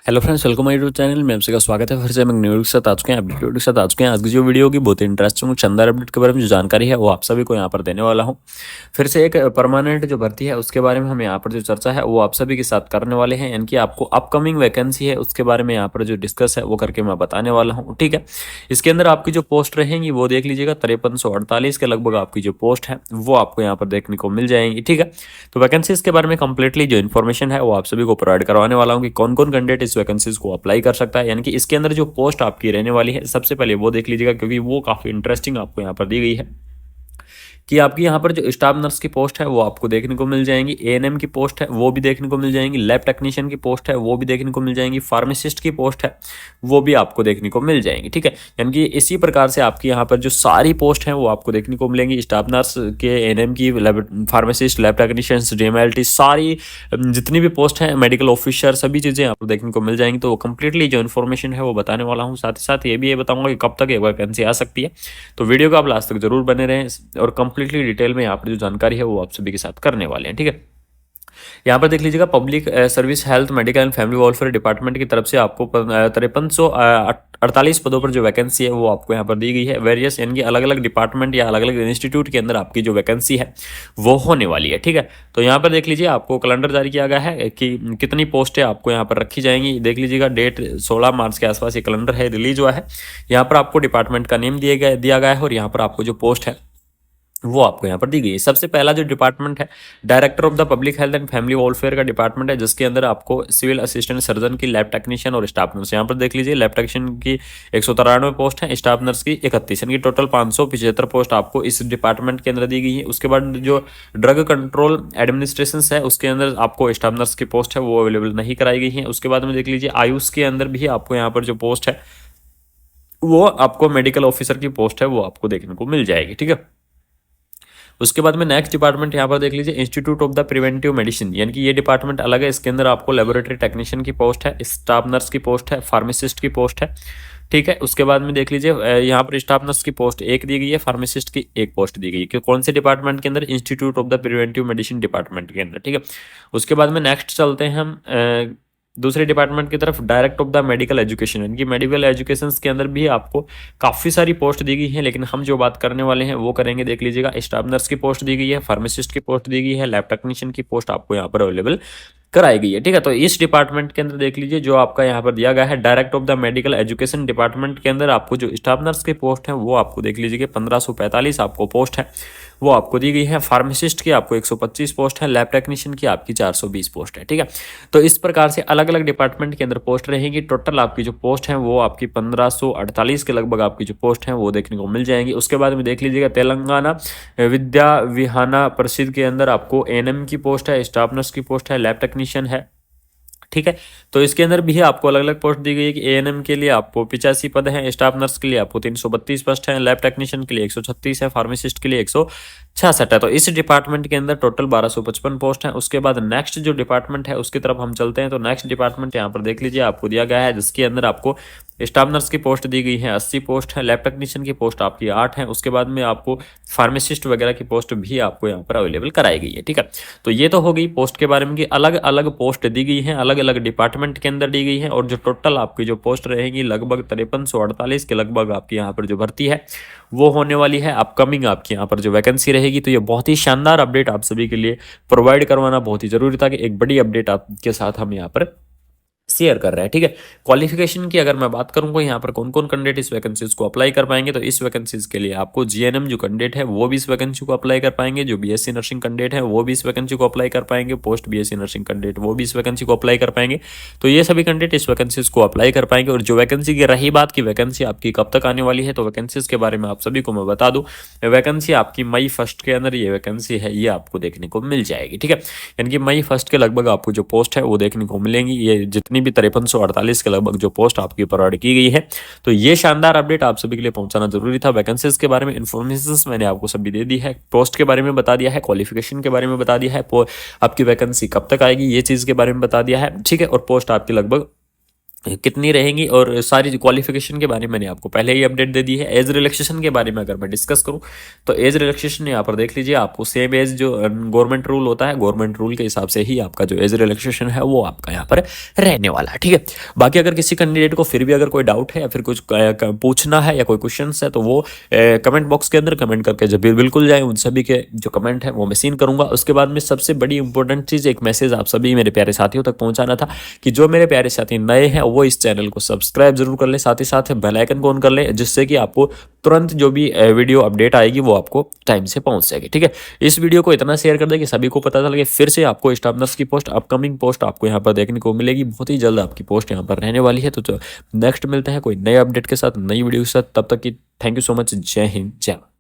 Hello friends, welcome my YouTube channel में आप सबका स्वागत है। फिर से हम एक न्यू वीडियो के साथ आ चुके हैं। वीडियो के साथ आ चुके हैं। आज की जो वीडियो होगी बहुत ही इंटरेस्टिंग शानदार अपडेट के बारे में जो जानकारी है वो आप सभी को यहाँ पर देने वाला हूँ। फिर से एक परमानेंट जो भर्ती है उसके बारे में हम यहाँ पर जो चर्चा है वो आप सभी के साथ करने वाले हैं, यानी कि आपको अपकमिंग वैकेंसी है उसके बारे में यहाँ पर जो डिस्कस है वो करके मैं बताने वाला हूँ। ठीक है, इसके अंदर आपकी जो पोस्ट रहेंगी वो देख लीजिएगा 5348 के लगभग आपकी जो पोस्ट है वो आपको यहाँ पर देखने को मिल जाएंगी। ठीक है, तो वैकेंसीज के बारे में कंप्लीटली जो इन्फॉर्मेशन है वो आप सभी को प्रोवाइड करवाने वाला हूँ कि कौन कौन कैंडिडेट इस वैकेंसीज को अप्लाई कर सकता है। यानी कि इसके अंदर जो पोस्ट आपकी रहने वाली है सबसे पहले वो देख लीजिएगा, क्योंकि वो काफी इंटरेस्टिंग आपको यहाँ पर दी गई है कि आपकी यहाँ पर जो स्टाफ नर्स की पोस्ट है वो आपको देखने को मिल जाएंगी, एएनएम की पोस्ट है वो भी देखने को मिल जाएंगी, लैब टेक्नीशियन की पोस्ट है वो भी देखने को मिल जाएंगी, फार्मासिस्ट की पोस्ट है वो भी आपको देखने को मिल जाएंगी। ठीक है, यानी कि इसी प्रकार से आपकी यहाँ पर जो सारी पोस्ट है वो आपको देखने को मिलेंगी। स्टाफ नर्स के, एएनएम की, फार्मासिस्ट, लैब टेक्नीशियन, डीएमएलटी, सारी जितनी भी पोस्ट है, मेडिकल ऑफिसर, सभी चीज़ें आपको देखने को मिल जाएंगी। तो कंप्लीटली जो इन्फॉर्मेशन है वो बताने वाला हूँ। साथ ही साथ ये भी ये बताऊंगा कि कब तक ये वैकेंसी आ सकती है। तो वीडियो को आप लास्ट तक जरूर बने रहें और कंप्लीटली डिटेल में यहाँ पर जो जानकारी है वो आप सभी के साथ करने वाले हैं। ठीक है, यहाँ पर देख लीजिएगा, public service health medical and family welfare department की तरफ से आपको 5348 पदों पर जो वैकेंसी है वो आपको यहाँ पर दी गई है। वेरियस यानी कि अलग अलग डिपार्टमेंट या अलग अलग इंस्टीट्यूट के अंदर आपकी जो वैकेंसी है वो होने वाली है। ठीक है, तो यहाँ पर देख लीजिए, आपको कैलेंडर जारी किया गया है कि कितनी पोस्टें आपको यहाँ पर रखी जाएंगी। देख लीजिएगा, डेट 16 मार्च के आसपास ये कैलेंडर है रिलीज हुआ है। यहाँ पर आपको डिपार्टमेंट का नेम दिया गया है और यहाँ पर आपको जो पोस्ट है वो आपको यहाँ पर दी गई है। सबसे पहला जो डिपार्टमेंट है, director of the public health and family welfare का डिपार्टमेंट है, जिसके अंदर आपको सिविल असिस्टेंट सर्जन की, लैब टेक्नीशियन और स्टाफ नर्स, यहाँ पर देख लीजिए, लैब टेक्नीशियन की 193 पोस्ट है, स्टाफ नर्स की 31, यानी कि टोटल 575 पोस्ट आपको इस डिपार्टमेंट के अंदर दी गई है। उसके बाद जो ड्रग कंट्रोल एडमिनिस्ट्रेशन है उसके अंदर आपको स्टाफ नर्स की पोस्ट है वो अवेलेबल नहीं कराई गई है। उसके बाद में देख लीजिए, आयुष के अंदर भी आपको यहाँ पर जो पोस्ट है वो आपको मेडिकल ऑफिसर की पोस्ट है वो आपको देखने को मिल जाएगी। ठीक है, उसके बाद में नेक्स्ट डिपार्टमेंट यहाँ पर देख लीजिए, institute of the preventive medicine, यानी कि ये डिपार्टमेंट अलग है। इसके अंदर आपको लेबोरेटरी टेक्नीशियन की पोस्ट है, स्टाफ नर्स की पोस्ट है, फार्मासिस्ट की पोस्ट है। ठीक है, उसके बाद में देख लीजिए, यहाँ पर स्टाफ नर्स की पोस्ट एक दी गई है, फार्मासिस्ट की एक पोस्ट दी गई है। कौन से डिपार्टमेंट के अंदर? Institute of the preventive medicine department के अंदर। ठीक है, उसके बाद में नेक्स्ट चलते हैं हम दूसरे डिपार्टमेंट की तरफ, direct of the medical education, यानी कि मेडिकल एजुकेशन के अंदर भी आपको काफ़ी सारी पोस्ट दी गई है, लेकिन हम जो बात करने वाले हैं वो करेंगे। देख लीजिएगा, स्टाफ नर्स की पोस्ट दी गई है, फार्मासिस्ट की पोस्ट दी गई है, लैब टेक्नीशियन की पोस्ट आपको यहाँ पर अवेलेबल कराई गई है। ठीक है, तो इस डिपार्टमेंट के अंदर देख लीजिए, जो आपका यहाँ पर दिया गया है, direct of the medical education department के अंदर आपको जो स्टाफ नर्स की पोस्ट है वो आपको देख लीजिए कि 1545 आपको पोस्ट है वो आपको दी गई है। फार्मासिस्ट की आपको 125 पोस्ट है, लैब टेक्नीशियन की आपकी 420 पोस्ट है। ठीक है, तो इस प्रकार से अलग अलग डिपार्टमेंट के अंदर पोस्ट रहेगी। टोटल आपकी जो पोस्ट है वो आपकी 1548 के लगभग आपकी जो पोस्ट है वो देखने को मिल जाएंगी। उसके बाद में देख लीजिएगा, तेलंगाना विद्या विहाना परिषद के अंदर आपको एएनएम की पोस्ट है, स्टाफ नर्स की पोस्ट है, लैब टेक्नीशियन है। ठीक है, तो इसके अंदर भी आपको अलग अलग पोस्ट दी गई है कि एएनएम के लिए आपको 85 पद हैं, स्टाफ नर्स के लिए आपको 332 पोस्ट हैं, लैब टेक्नीशियन के लिए 136 है, फार्मासिस्ट के लिए 166 है। तो इस डिपार्टमेंट के अंदर टोटल 1255 पोस्ट हैं। उसके बाद नेक्स्ट जो डिपार्टमेंट है उसकी तरफ हम चलते हैं। तो नेक्स्ट डिपार्टमेंट यहाँ पर देख लीजिए, आपको दिया गया है, जिसके अंदर आपको स्टाफ नर्स की पोस्ट दी गई है 80 पोस्ट है, लैब टेक्नीशियन की पोस्ट आपकी 8 है। उसके बाद में आपको फार्मासिस्ट वगैरह की पोस्ट भी आपको यहाँ पर अवेलेबल कराई गई है। ठीक है, तो ये तो हो गई पोस्ट के बारे में कि अलग अलग पोस्ट दी गई है, अलग अलग डिपार्टमेंट के अंदर दी गई है, और जो टोटल आपकी जो पोस्ट रहेगी लगभग 5348 के लगभग आपकी यहाँ पर जो भर्ती है वो होने वाली है। अपकमिंग आपकी यहाँ पर जो वैकेंसी रहेगी, तो ये बहुत ही शानदार अपडेट आप सभी के लिए प्रोवाइड करवाना बहुत ही जरूरी था कि एक बड़ी अपडेट आपके साथ हम यहाँ पर शेयर कर रहे हैं। ठीक है, क्वालिफिकेशन की अगर मैं बात करूंगा, यहाँ पर कौन कौन कैंडिडेट इस वैकेंसीज को अप्लाई कर पाएंगे, तो इस वैकेंसीज के लिए आपको जीएनएम जो कैंडिडेट है वो भी इस वैकेंसी को अप्लाई कर पाएंगे, जो बीएससी नर्सिंग कैंडिडेट है वो भी इस वैकेंसी को अप्लाई कर पाएंगे, पोस्ट बीएससी नर्सिंग कैंडिडेट वो भी इस वैकेंसी को अप्लाई कर पाएंगे। तो ये सभी कैंडिडेट इस वैकेंसीज को अप्लाई कर पाएंगे। और जो वैकेंसी की रही बात की वैकेंसी आपकी कब तक आने वाली है, तो वैकेंसीज के बारे में आप सभी को मैं बता दूं, वैकेंसी आपकी मई 1 के अंदर ये वैकेंसी है ये आपको देखने को मिल जाएगी। ठीक है, यानी कि मई 1 के लगभग आपको जो पोस्ट है वो देखने को मिलेंगी। ये जितनी भी 5348 के लगभग जो पोस्ट आपकी प्रोवाइड की गई है, तो ये शानदार अपडेट आप सभी के लिए पहुंचाना जरूरी था। वैकेंसीज के बारे में इन्फॉर्मेशन मैंने आपको सभी दे दी है, पोस्ट के बारे में बता दिया है, क्वालिफिकेशन के बारे में बता दिया है, आपकी वैकेंसी कब तक आएगी ये चीज के बारे में बता दिया है। ठीक है, और पोस्ट आपकी लगभग कितनी रहेंगी, और सारी क्वालिफिकेशन के बारे में मैंने आपको पहले ही अपडेट दे दी है। एज रिलैक्सेशन के बारे में अगर मैं डिस्कस करूं तो एज रिलैक्सेशन यहाँ पर देख लीजिए, आपको सेम एज जो गवर्नमेंट रूल होता है, गवर्नमेंट रूल के हिसाब से ही आपका जो एज रिलैक्सेशन है वो आपका यहाँ पर रहने वाला है, ठीक है। बाकी अगर किसी कैंडिडेट को फिर भी अगर कोई डाउट है या फिर कुछ पूछना है या कोई क्वेश्चन है तो वो कमेंट बॉक्स के अंदर कमेंट करके जब बिल्कुल जाए, उन सभी के जो कमेंट है वो मैं सीन करूंगा। उसके बाद में सबसे बड़ी इंपॉर्टेंट चीज़, एक मैसेज आप सभी मेरे प्यारे साथियों तक पहुंचाना था कि जो मेरे प्यारे साथी नए हैं वो इस चैनल को सब्सक्राइब जरूर कर ले, साथ ही साथ बेल आइकन को ऑन कर ले, जिससे कि आपको तुरंत जो भी वीडियो अपडेट आएगी वो आपको टाइम से पहुंच सके, ठीक है। इस वीडियो को इतना शेयर कर दे कि सभी को पता चल गया। फिर से आपको स्टाफ नर्स की पोस्ट, अपकमिंग पोस्ट आपको यहाँ पर देखने को मिलेगी, बहुत ही जल्द आपकी पोस्ट यहाँ पर रहने वाली है। तो नेक्स्ट मिलते हैं कोई नए अपडेट के साथ, नई वीडियो के साथ, तब तक की थैंक यू सो मच। जय हिंद, जय भारत।